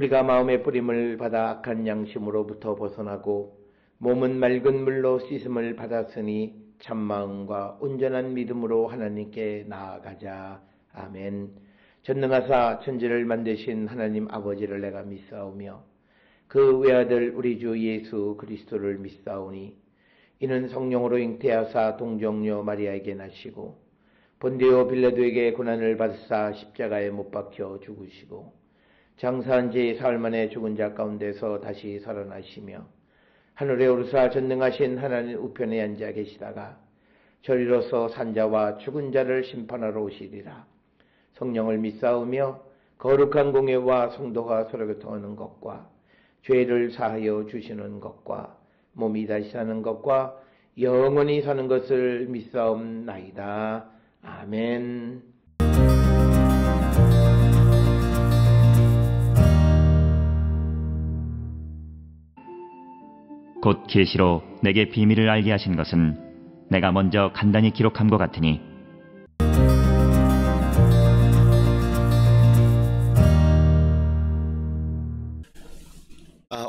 우리가 마음의 뿌림을 받아 악한 양심으로부터 벗어나고 몸은 맑은 물로 씻음을 받았으니 참마음과 온전한 믿음으로 하나님께 나아가자. 아멘. 전능하사 천지를 만드신 하나님 아버지를 내가 믿사오며 그 외아들 우리 주 예수 그리스도를 믿사오니 이는 성령으로 잉태하사 동정녀 마리아에게 나시고 본디오 빌라도에게 고난을 받으사 십자가에 못 박혀 죽으시고 장사한 지 사흘 만에 죽은 자 가운데서 다시 살아나시며 하늘에 오르사 전능하신 하나님 우편에 앉아 계시다가 저리로서 산자와 죽은 자를 심판하러 오시리라. 성령을 믿사오며 거룩한 공예와 성도가 서로 교통하는 것과 죄를 사하여 주시는 것과 몸이 다시 사는 것과 영원히 사는 것을 믿사옵나이다. 아멘. 곧 계시로 내게 비밀을 알게 하신 것은 내가 먼저 간단히 기록함과 같으니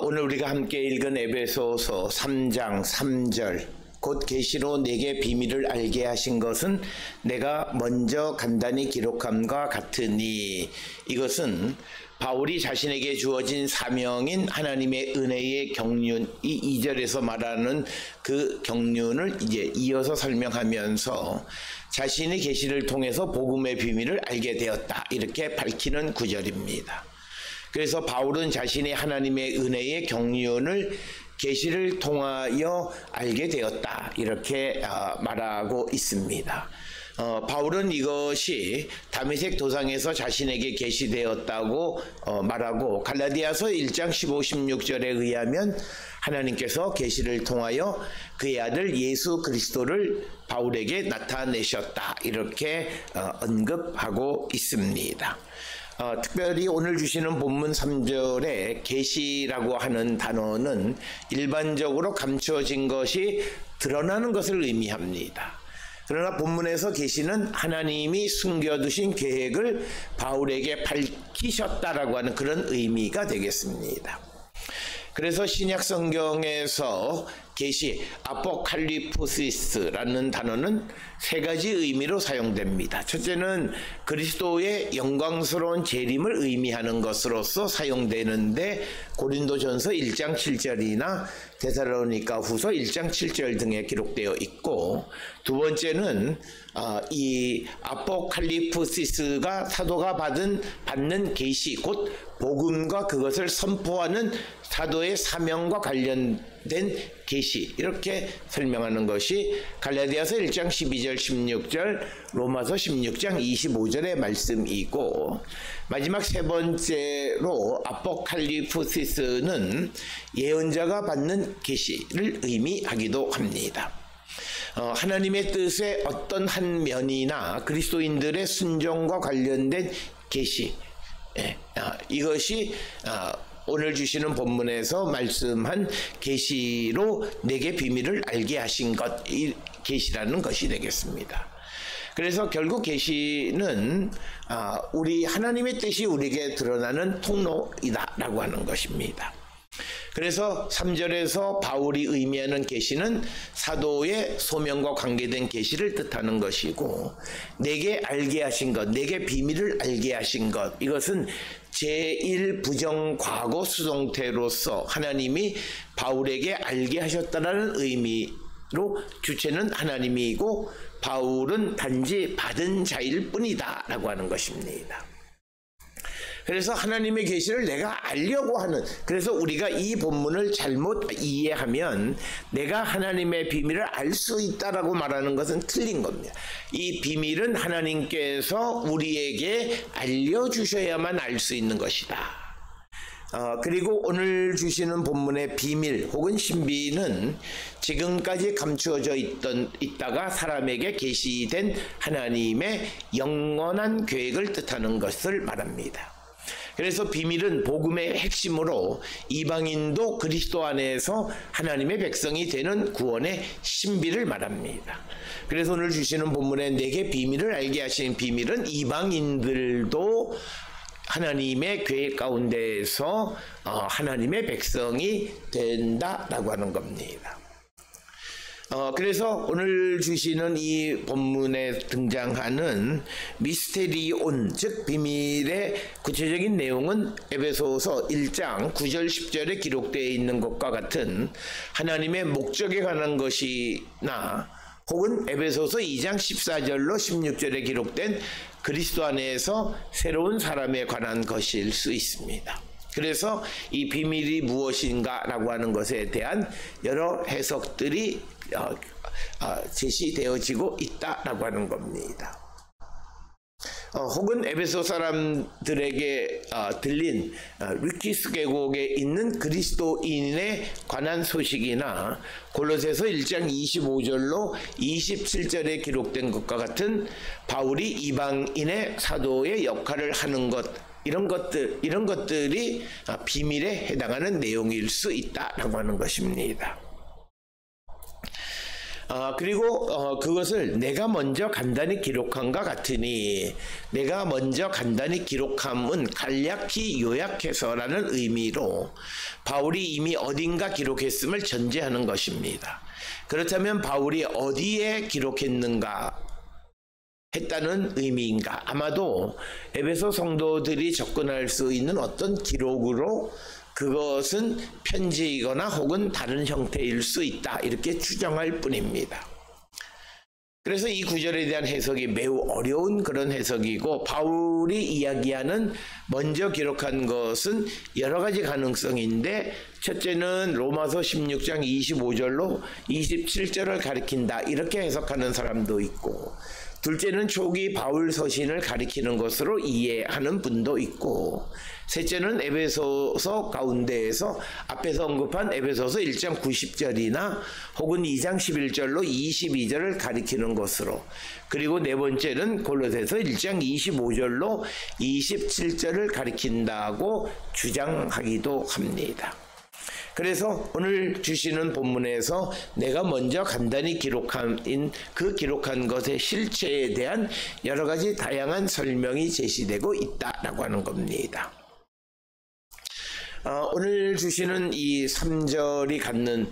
오늘 우리가 함께 읽은 에베소서 3장 3절 곧 계시로 내게 비밀을 알게 하신 것은 내가 먼저 간단히 기록함과 같으니, 이것은 바울이 자신에게 주어진 사명인 하나님의 은혜의 경륜, 이 2절에서 말하는 그 경륜을 이제 이어서 설명하면서 자신의 계시를 통해서 복음의 비밀을 알게 되었다, 이렇게 밝히는 구절입니다. 그래서 바울은 자신의 하나님의 은혜의 경륜을 계시를 통하여 알게 되었다, 이렇게 말하고 있습니다. 바울은 이것이 다메섹 도상에서 자신에게 계시되었다고 말하고, 갈라디아서 1장 15, 16절에 의하면 하나님께서 계시를 통하여 그의 아들 예수 그리스도를 바울에게 나타내셨다, 이렇게 언급하고 있습니다. 특별히 오늘 주시는 본문 3절에 계시라고 하는 단어는 일반적으로 감추어진 것이 드러나는 것을 의미합니다. 그러나 본문에서 계시는 하나님이 숨겨두신 계획을 바울에게 밝히셨다라고 하는 그런 의미가 되겠습니다. 그래서 신약 성경에서 계시, 아포칼리프시스라는 단어는 세 가지 의미로 사용됩니다. 첫째는 그리스도의 영광스러운 재림을 의미하는 것으로서 사용되는데 고린도전서 1장 7절이나 데살로니가 후서 1장 7절 등에 기록되어 있고, 두 번째는 이 아포칼리프시스가 사도가 받는 계시, 곧 복음과 그것을 선포하는 사도의 사명과 관련된 계시, 이렇게 설명하는 것이 갈라디아서 1장 12절 16절, 로마서 16장 25절의 말씀이고, 마지막 세 번째로 아포칼리프시스는 예언자가 받는 계시를 의미하기도 합니다. 하나님의 뜻의 어떤 한 면이나 그리스도인들의 순종과 관련된 계시, 이것이 오늘 주시는 본문에서 말씀한 계시로 내게 비밀을 알게 하신 것, 이 계시라는 것이 되겠습니다. 그래서 결국 계시는 우리 하나님의 뜻이 우리에게 드러나는 통로이다라고 하는 것입니다. 그래서 3절에서 바울이 의미하는 계시는 사도의 소명과 관계된 계시를 뜻하는 것이고, 내게 알게 하신 것, 내게 비밀을 알게 하신 것, 이것은 제1부정과거 수동태로서 하나님이 바울에게 알게 하셨다는 의미로 주체는 하나님이고 바울은 단지 받은 자일 뿐이다 라고 하는 것입니다. 그래서 하나님의 계시를 내가 알려고 하는, 그래서 우리가 이 본문을 잘못 이해하면 내가 하나님의 비밀을 알 수 있다라고 말하는 것은 틀린 겁니다. 이 비밀은 하나님께서 우리에게 알려주셔야만 알 수 있는 것이다. 그리고 오늘 주시는 본문의 비밀 혹은 신비는 지금까지 감추어져 있다가 사람에게 계시된 하나님의 영원한 계획을 뜻하는 것을 말합니다. 그래서 비밀은 복음의 핵심으로 이방인도 그리스도 안에서 하나님의 백성이 되는 구원의 신비를 말합니다. 그래서 오늘 주시는 본문에 내게 비밀을 알게 하신 비밀은 이방인들도 하나님의 계획 가운데에서 하나님의 백성이 된다라고 하는 겁니다. 그래서 오늘 주시는 이 본문에 등장하는 미스테리온, 즉 비밀의 구체적인 내용은 에베소서 1장 9절 10절에 기록되어 있는 것과 같은 하나님의 목적에 관한 것이나 혹은 에베소서 2장 14절로 16절에 기록된 그리스도 안에서 새로운 사람에 관한 것일 수 있습니다. 그래서 이 비밀이 무엇인가라고 하는 것에 대한 여러 해석들이 제시되어지고 있다라고 하는 겁니다. 혹은 에베소 사람들에게 들린 루키스 계곡에 있는 그리스도인에 관한 소식이나 골로새서 1장 25절로 27절에 기록된 것과 같은 바울이 이방인의 사도의 역할을 하는 것, 이런 것들이 비밀에 해당하는 내용일 수 있다라고 하는 것입니다. 그리고 그것을 내가 먼저 간단히 기록한과 같으니, 내가 먼저 간단히 기록함은 간략히 요약해서라는 의미로 바울이 이미 어딘가 기록했음을 전제하는 것입니다. 그렇다면 바울이 어디에 기록했는가 했다는 의미인가? 아마도 에베소 성도들이 접근할 수 있는 어떤 기록으로 그것은 편지이거나 혹은 다른 형태일 수 있다, 이렇게 추정할 뿐입니다. 그래서 이 구절에 대한 해석이 매우 어려운 그런 해석이고, 바울이 이야기하는 먼저 기록한 것은 여러 가지 가능성인데, 첫째는 로마서 16장 25절로 27절을 가리킨다, 이렇게 해석하는 사람도 있고, 둘째는 초기 바울 서신을 가리키는 것으로 이해하는 분도 있고, 셋째는 에베소서 가운데에서 앞에서 언급한 에베소서 1장 90절이나 혹은 2장 11절로 22절을 가리키는 것으로, 그리고 네 번째는 골로새서 1장 25절로 27절을 가리킨다고 주장하기도 합니다. 그래서 오늘 주시는 본문에서 내가 먼저 간단히 기록한 것의 실체에 대한 여러 가지 다양한 설명이 제시되고 있다라고 하는 겁니다. 오늘 주시는 이 3절이 갖는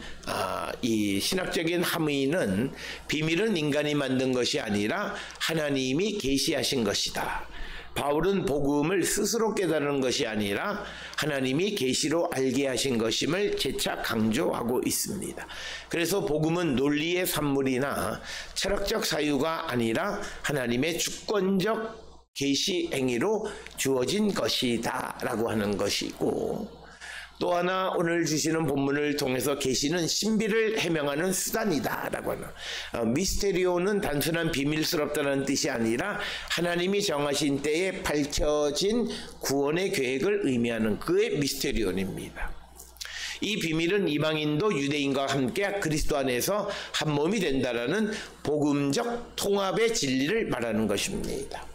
이 신학적인 함의는, 비밀은 인간이 만든 것이 아니라 하나님이 계시하신 것이다. 바울은 복음을 스스로 깨달은 것이 아니라 하나님이 계시로 알게 하신 것임을 재차 강조하고 있습니다. 그래서 복음은 논리의 산물이나 철학적 사유가 아니라 하나님의 주권적 계시 행위로 주어진 것이다 라고 하는 것이고, 또 하나 오늘 주시는 본문을 통해서 계시는 신비를 해명하는 수단이다 라고 하는, 미스테리오는 단순한 비밀스럽다는 뜻이 아니라 하나님이 정하신 때에 밝혀진 구원의 계획을 의미하는 그의 미스테리온입니다. 이 비밀은 이방인도 유대인과 함께 그리스도 안에서 한 몸이 된다라는 복음적 통합의 진리를 말하는 것입니다.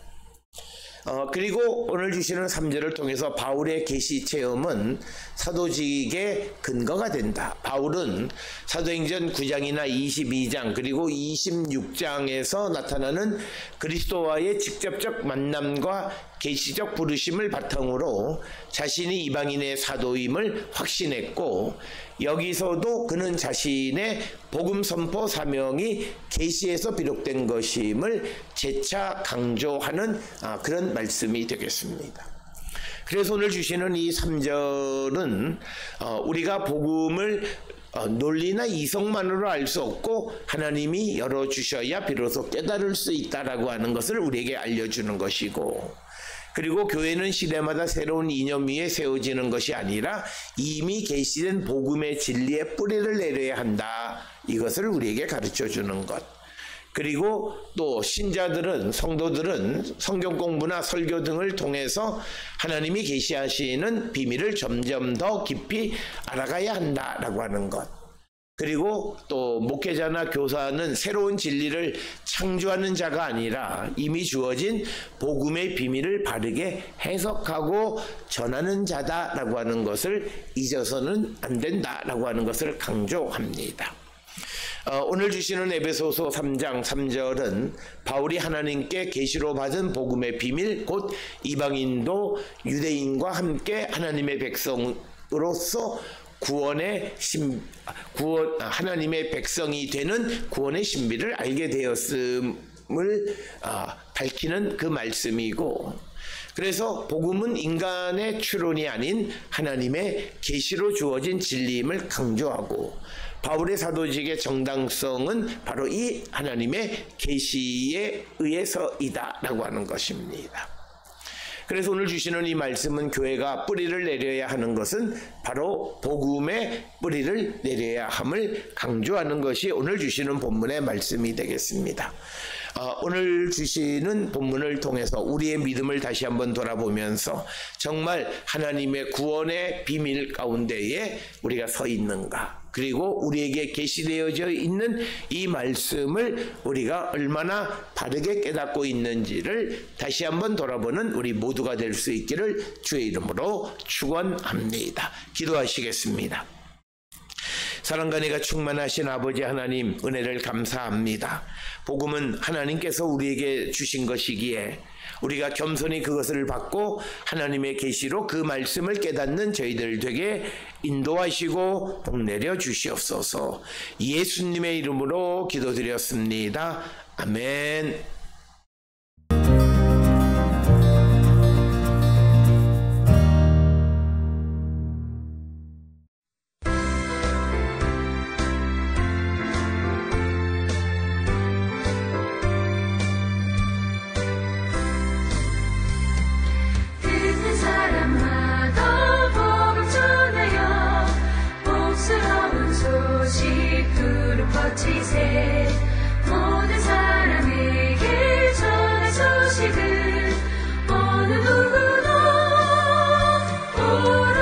그리고 오늘 주시는 3절을 통해서 바울의 계시 체험은 사도직의 근거가 된다. 바울은 사도행전 9장이나 22장 그리고 26장에서 나타나는 그리스도와의 직접적 만남과 계시적 부르심을 바탕으로 자신이 이방인의 사도임을 확신했고, 여기서도 그는 자신의 복음 선포 사명이 계시에서 비롯된 것임을 재차 강조하는 그런 말씀이 되겠습니다. 그래서 오늘 주시는 이 3절은 우리가 복음을 논리나 이성만으로 알 수 없고 하나님이 열어주셔야 비로소 깨달을 수 있다라고 하는 것을 우리에게 알려주는 것이고, 그리고 교회는 시대마다 새로운 이념 위에 세워지는 것이 아니라 이미 계시된 복음의 진리의 뿌리를 내려야 한다, 이것을 우리에게 가르쳐주는 것. 그리고 또 신자들은, 성도들은 성경 공부나 설교 등을 통해서 하나님이 계시하시는 비밀을 점점 더 깊이 알아가야 한다라고 하는 것. 그리고 또 목회자나 교사는 새로운 진리를 창조하는 자가 아니라 이미 주어진 복음의 비밀을 바르게 해석하고 전하는 자다라고 하는 것을 잊어서는 안 된다라고 하는 것을 강조합니다. 오늘 주시는 에베소서 3장 3절은 바울이 하나님께 계시로 받은 복음의 비밀, 곧 이방인도 유대인과 함께 하나님의 백성으로서 하나님의 백성이 되는 구원의 신비를 알게 되었음을 밝히는 그 말씀이고, 그래서 복음은 인간의 추론이 아닌 하나님의 계시로 주어진 진리임을 강조하고, 바울의 사도직의 정당성은 바로 이 하나님의 계시에 의해서이다 라고 하는 것입니다. 그래서 오늘 주시는 이 말씀은 교회가 뿌리를 내려야 하는 것은 바로 복음의 뿌리를 내려야 함을 강조하는 것이 오늘 주시는 본문의 말씀이 되겠습니다. 오늘 주시는 본문을 통해서 우리의 믿음을 다시 한번 돌아보면서 정말 하나님의 구원의 비밀 가운데에 우리가 서 있는가, 그리고 우리에게 계시되어져 있는 이 말씀을 우리가 얼마나 바르게 깨닫고 있는지를 다시 한번 돌아보는 우리 모두가 될 수 있기를 주의 이름으로 축원합니다. 기도하시겠습니다. 사랑과 은혜가 충만하신 아버지 하나님, 은혜를 감사합니다. 복음은 하나님께서 우리에게 주신 것이기에 우리가 겸손히 그것을 받고 하나님의 계시로 그 말씀을 깨닫는 저희들 되게 인도하시고 복 내려 주시옵소서. 예수님의 이름으로 기도드렸습니다. 아멘. 모든 사람에게 전해 소식을 어느 누구나 오라,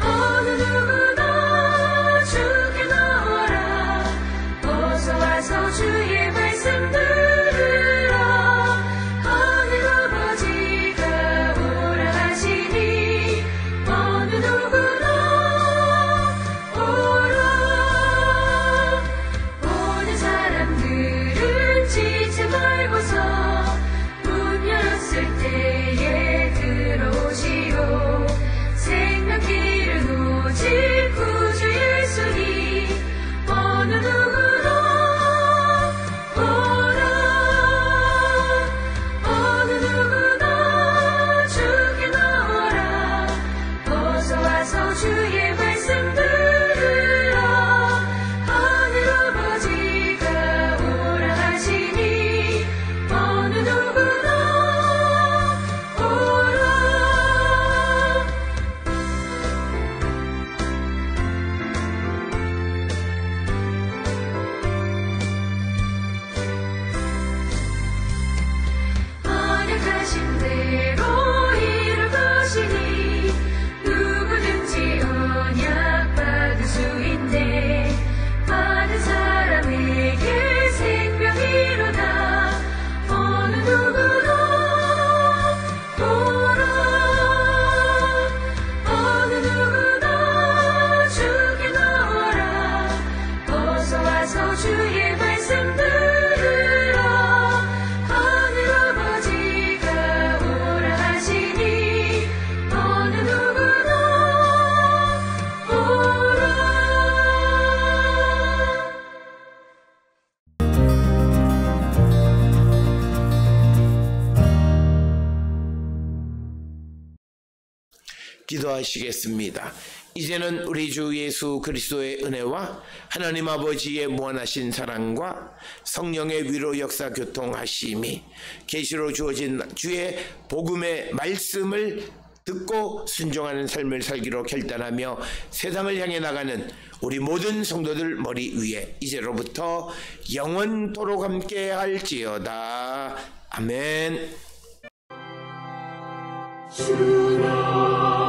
어느 누구나 주께 나와라. 어서 와서 주의 말씀 들으라. 하늘 아버지가 오라 하시니 어느 누구나 문 열었을 때에 들어오시오. 생명길은 오직 구주 예수니 어느 누구나 오라, 어느 누구나 주께 나와라. 어서 와서 주의 말씀 들으라. 하늘 아버지가 오라 하시니 어느 누구나 오라. 언약하신 대로 이룰 것이니 누구든지 언약 받을 수 있네. 받은 사람에게 생명이로다. 어느 누구나 오라, 어느 누구나 주께 나와라. 어서 와서 주의 말씀 들으라. 하늘 아버지가 오라 하시니 어느 누구나 오라. 기도하시겠습니다. 이제는 우리 주 예수 그리스도의 은혜와 하나님 아버지의 무한하신 사랑과 성령의 위로 역사 교통하심이 계시로 주어진 주의 복음의 말씀을 듣고 순종하는 삶을 살기로 결단하며 세상을 향해 나가는 우리 모든 성도들 머리 위에 이제로부터 영원토록 함께 할지어다. 아멘. 주라